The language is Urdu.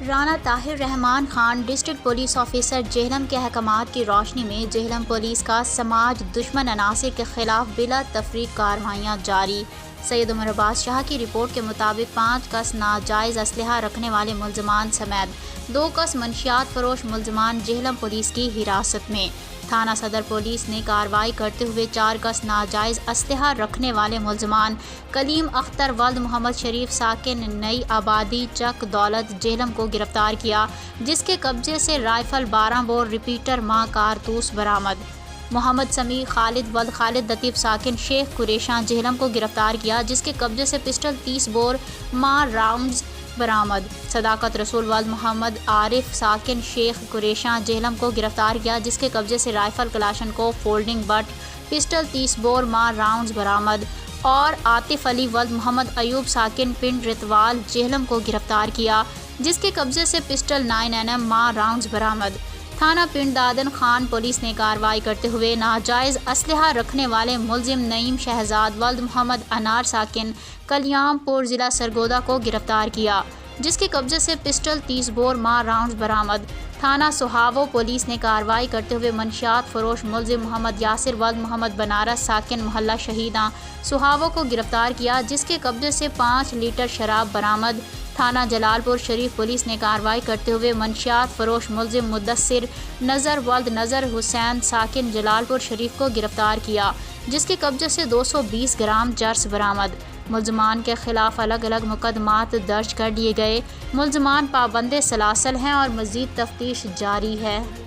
Rana Tahir Rehman Khan district police officer Jhelum کے احکامات کی روشنی میں جہلم پولیس کا سماج دشمن عناصر کے خلاف بلا تفریق کارروائیاں جاری۔ سید عمر عباس شاہ کی رپورٹ کے مطابق 5 کس ناجائز اسلحہ رکھنے والے ملزمان سمیت 2 کس منشیات فروش ملزمان جہلم پولیس کی حراست میں۔ تھانہ صدر پولیس نے کارروائی کرتے ہوئے 4 کس ناجائز اسلحہ رکھنے والے ملزمان کلیم اختر ولد محمد شریف ساکن نئی آبادی چک دولت جہلم کو گرفتار کیا، جس کے قبضے سے رائفل 12 بور ریپیٹر ماں کارتوس برآمد۔ محمد سمیع خالد ولد خالد لطیف ساکن شیخ قریشاں جہلم کو گرفتار کیا، جس کے قبضے سے پسٹل 30 بور ماں راؤنڈز برآمد۔ صداقت رسول ولد محمد عارف ساکن شیخ قریشاں جہلم کو گرفتار کیا، جس کے قبضے سے rifle Kalashnikov folding butt pistol 30 bore ماں راؤنڈز برآمد، اور عاطف علی ولد محمد ایوب ساکن پنڈ رتوال جہلم کو گرفتار کیا، جس کے قبضے سے پسٹل 9mm ماں راؤنڈز برآمد۔ تھانہ پنڈ دادن خان پولیس نے کارروائی کرتے ہوئے ناجائز اسلحہ رکھنے والے ملزم نعیم شہزاد ولد محمد انار ساکن کلیام پور ضلع سرگودا کو گرفتار کیا، جس کے قبضے سے پسٹل 30 بور ماں راؤنڈز برآمد۔ تھانہ سہاوو پولیس نے کارروائی کرتے ہوئے منشیات فروش ملزم محمد یاسر ولد محمد بنارس ساکن محلہ شہیداں سہاوو کو گرفتار کیا، جس کے قبضے سے 5 لیٹر شراب برآمد۔ تھانہ جلال پور شریف پولیس نے کارروائی کرتے ہوئے منشیات فروش ملزم مدثر نظر ولد نظر حسین ساکن جلال پور شریف کو گرفتار کیا، جس کے قبضے سے 220 گرام چرس برآمد۔ ملزمان کے خلاف الگ الگ مقدمات درج کر لیے گئے۔ ملزمان پابند سلاسل ہیں اور مزید تفتیش جاری ہے۔